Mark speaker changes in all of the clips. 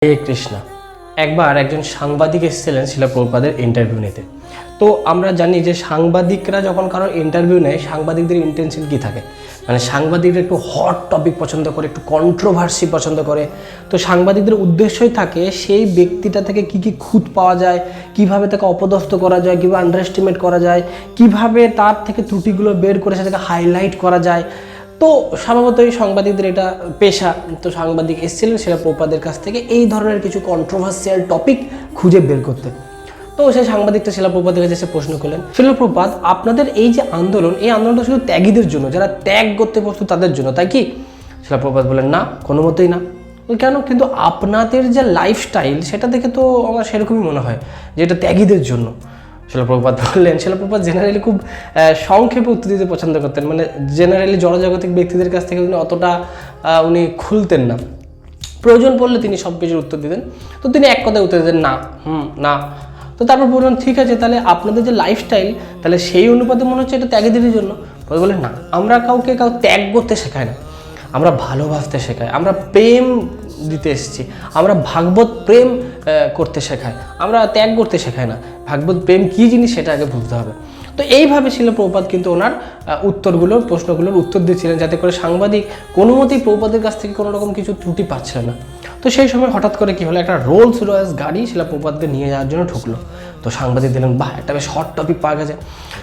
Speaker 1: হরে কৃষ্ণ। একবার একজন সাংবাদিক এসেছিলেন শিলা প্রভুপাদের ইন্টারভিউ নিতে। তো আমরা জানি যে সাংবাদিকরা যখন কারোর ইন্টারভিউ নেয়, সাংবাদিকদের ইন্টেনশন কী থাকে, মানে সাংবাদিকরা একটু হট টপিক পছন্দ করে, একটু কন্ট্রোভার্সি পছন্দ করে। তো সাংবাদিকদের উদ্দেশ্যই থাকে সেই ব্যক্তিটা থেকে কি কি খুঁত পাওয়া যায়, কিভাবে তাকে অপদস্থ করা যায়, কীভাবে আন্ডারএস্টিমেট করা যায়, কিভাবে তার থেকে ত্রুটিগুলো বের করে সেটাকে হাইলাইট করা যায়। তো স্বভাবতই সাংবাদিকদের এটা পেশা। তো সাংবাদিক এসেছিলেন শিলা প্রভুপাদের কাছ থেকে এই ধরনের কিছু কন্ট্রোভার্সিয়াল টপিক খুঁজে বের করতে। তো সেই সাংবাদিকটা শিলা প্রভুপাদের কাছে এসে প্রশ্ন করলেন, শিলা প্রভুপাদ, আপনাদের এই যে আন্দোলন, এই আন্দোলনটা শুধু ত্যাগীদের জন্য, যারা ত্যাগ করতে প্রস্তুত তাদের জন্য, তাই কি? শিলা প্রভুপাদ বললেন, না, কোনো মতেই না। কেন? কিন্তু আপনাদের যে লাইফস্টাইল সেটা দেখে তো আমার সেরকমই মনে হয় যে এটা ত্যাগীদের জন্য। শিলা প্রভুপাদ বললেন, শিলা প্রভুপাদ জেনারেলি খুব সংক্ষেপে উত্তর দিতে পছন্দ করতেন, মানে জেনারেলি জড়জাগতিক ব্যক্তিদের কাছ থেকে উনি অতটা উনি খুলতেন না। প্রয়োজন পড়লে তিনি সব কিছুর উত্তর দিতেন। তো তিনি এক কথায় উত্তর দিতেন, না, না। তো তারপর বললেন, ঠিক আছে, তাহলে আপনাদের যে লাইফস্টাইল, তাহলে সেই অনুপাতে মনে হচ্ছে এটা ত্যাগীদের জন্য। বললেন, না, আমরা কাউ ত্যাগ করতে শেখাই না, আমরা ভালোবাসতে শেখাই, আমরা প্রেম দিতে এসেছি, আমরা ভাগবত প্রেম করতে শেখাই, আমরা ত্যাগ করতে শেখাই না। ভাগবত প্রেম কী জিনিস সেটা আগে বুঝতে হবে। তো এইভাবে শিলা প্রভুপাদ কিন্তু ওনার প্রশ্নগুলোর উত্তর দিচ্ছিলেন, যাতে করে সাংবাদিক কোনো মতেই প্রভুপাদের কাছ থেকে কোনো রকম কিছু ত্রুটি পাচ্ছিলেন না। তো সেই সময় হঠাৎ করে কী হলো, একটা রোলস রয়েস গাড়ি শিলা প্রভুপাদকে নিয়ে যাওয়ার জন্য ঢুকলো। তো সাংবাদিক দিলেন, বাহ, একটা বেশ হট টপিক পাওয়া গেছে।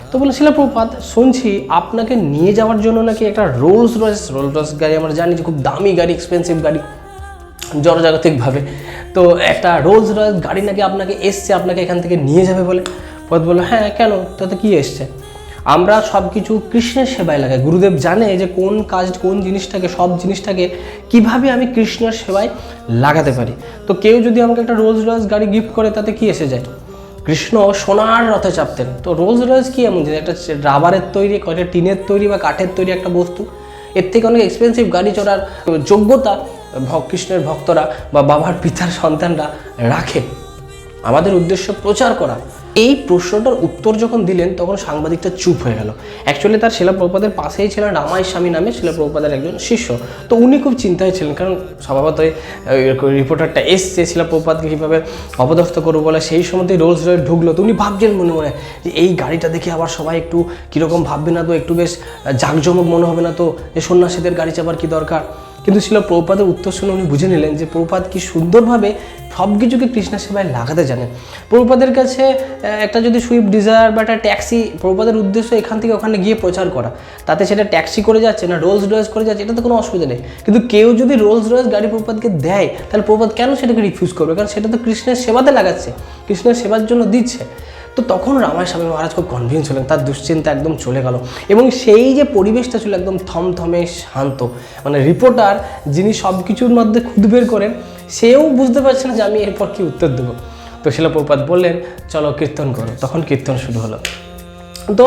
Speaker 1: তো বললেন, শিলা প্রভুপাদ, শুনছি আপনাকে নিয়ে যাওয়ার জন্য নাকি একটা রোলস রয়েস গাড়ি, আমরা জানি যে খুব দামি গাড়ি, এক্সপেন্সিভ গাড়ি জড়জাগতিকভাবে। তো একটা রোলস রয়েস গাড়ি নাকি আপনাকে এসছে, আপনাকে এখান থেকে নিয়ে যাবে বলে। পদ বললো, হ্যাঁ, কেন, তাতে কি এসছে? আমরা সব কিছু কৃষ্ণের সেবায় লাগাই। গুরুদেব জানে যে কোন কাজ, কোন জিনিসটাকে, সব জিনিসটাকে কিভাবে আমি কৃষ্ণের সেবায় লাগাতে পারি। তো কেউ যদি আমাকে একটা রোলস রয়েস গাড়ি গিফট করে, তাতে কি এসে যায়? কৃষ্ণ সোনার রথে চাপতেন। তো রোলস রয়েস কি এমন জিনিস? একটা রাবারের তৈরি, কয়েকটা টিনের তৈরি বা কাঠের তৈরি একটা বস্তু। এর থেকে অনেক এক্সপেন্সিভ গাড়ি চড়ার যোগ্যতা কৃষ্ণের ভক্তরা বা বাবার পিতার সন্তানরা রাখে। আমাদের উদ্দেশ্য প্রচার করা। এই প্রশ্নটার উত্তর যখন দিলেন, তখন সাংবাদিকটা চুপ হয়ে গেল। অ্যাকচুয়ালি তার শিলা প্রভুপাদের পাশেই ছিলেন রামাই স্বামী নামে শিলা প্রভুপাদের একজন শিষ্য। তো উনি খুব চিন্তায় ছিলেন, কারণ স্বভাবতই রিপোর্টারটা এসছে শিলা প্রভুপাদকে কীভাবে অপদস্থ করবো বলে। সেই সময়তেই রোলস রয়েস ঢুকলো। তো উনি ভাবছেন মনে মনে যে এই গাড়িটা দেখে আবার সবাই একটু কীরকম ভাববে না তো, একটু বেশ জাঁকজমক মনে হবে না তো, যে সন্ন্যাসীদের গাড়ি চাপার কী দরকার। কিন্তু শিলা প্রভুপাদের উত্তর শুনে উনি বুঝে নিলেন যে প্রভুপাদ কি সুন্দরভাবে সব কিছুকে কৃষ্ণের সেবায় লাগাতে জানেন। প্রভুপাদের কাছে একটা যদি সুইফট ডিজায়ার বা একটা ট্যাক্সি, প্রভুপাদের উদ্দেশ্য এখান থেকে ওখানে গিয়ে প্রচার করা, তাতে সেটা ট্যাক্সি করে যাচ্ছে না রোলস রয়েস করে যাচ্ছে, এটাতে কোনো অসুবিধা নেই। কিন্তু কেউ যদি রোলস রয়েস গাড়ি প্রভুপাদকে দেয়, তাহলে প্রভুপাদ কেন সেটাকে রিফিউজ করবে? কারণ সেটা তো কৃষ্ণের সেবাতে লাগাচ্ছে, কৃষ্ণের সেবার জন্য দিচ্ছে। তো তখন রামায় স্বামী মহারাজ খুব কনভিন্স হলেন, তার দুশ্চিন্তা একদম চলে গেল। এবং সেই যে পরিবেশটা ছিল একদম থমথমে শান্ত, মানে রিপোর্টার যিনি সব কিছুর মধ্যে খুদ বের করেন, সেও বুঝতে পারছে না যে আমি এরপর কি উত্তর দেবো। তো শিলা প্রভুপাদ বললেন, চলো কীর্তন করো। তখন কীর্তন শুরু হলো। তো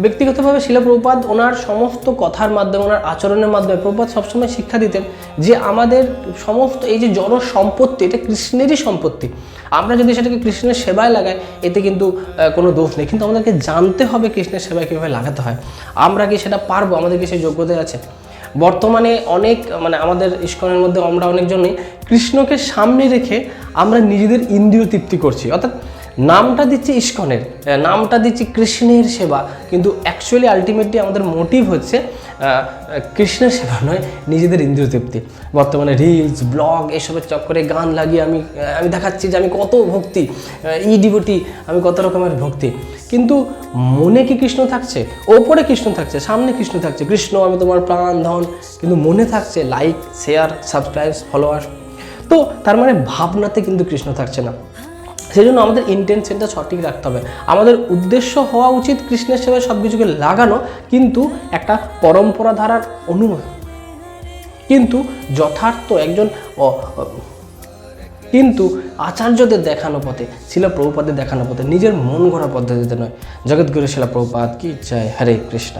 Speaker 1: ব্যক্তিগতভাবে শিলা প্রভুপাদ ওনার সমস্ত কথার মাধ্যমে, ওনার আচরণের মাধ্যমে প্রভুপাদ সবসময় শিক্ষা দিতেন যে আমাদের সমস্ত এই যে জড় সম্পত্তি, এটা কৃষ্ণেরই সম্পত্তি। আমরা যদি সেটাকে কৃষ্ণের সেবায় লাগাই, এতে কিন্তু কোনো দোষ নেই। কিন্তু আমাদেরকে জানতে হবে কৃষ্ণের সেবায় কীভাবে লাগাতে হয়। আমরা কি সেটা পারবো? আমাদের কি সেই যোগ্যতা আছে? বর্তমানে অনেক, মানে আমাদের ইস্কনের মধ্যে আমরা অনেকজনই কৃষ্ণকে সামনে রেখে আমরা নিজেদের ইন্দ্রিয় তৃপ্তি করছি। অর্থাৎ নামটা দিচ্ছি ইস্কনের, নামটা দিচ্ছি কৃষ্ণের সেবা, কিন্তু অ্যাকচুয়ালি আলটিমেটলি আমাদের মোটিভ হচ্ছে কৃষ্ণের সেবা নয়, নিজেদের ইন্দ্রিয় তৃপ্তি। বর্তমানে রিলস, ব্লগ এসবের চক্করে গান লাগিয়ে আমি দেখাচ্ছি যে আমি কত ভক্তি, ডিভোটি, আমি কত রকমের ভক্তি। কিন্তু মনে কি কৃষ্ণ থাকছে? ওপরে কৃষ্ণ থাকছে, সামনে কৃষ্ণ থাকছে, কৃষ্ণ আমি তোমার প্রাণ ধন, কিন্তু মনে থাকছে লাইক, শেয়ার, সাবস্ক্রাইব, ফলোয়ার। তো তার মানে ভাবনাতে কিন্তু কৃষ্ণ থাকছে না। সেই জন্য আমাদের ইন্টেনশনটা সঠিক রাখতে হবে। আমাদের উদ্দেশ্য হওয়া উচিত কৃষ্ণের সেবায় সব কিছুকে লাগানো, কিন্তু একটা পরম্পরা ধারার অনুমতি, কিন্তু যথার্থ একজন কিন্তু আচার্যদের দেখানো পথে, শিলা প্রভুপাদের দেখানো পথে, নিজের মন গড়া পদ্ধতিতে নয়। জগৎগুরু শিলা প্রভুপাদ কি জয়। হরে কৃষ্ণ।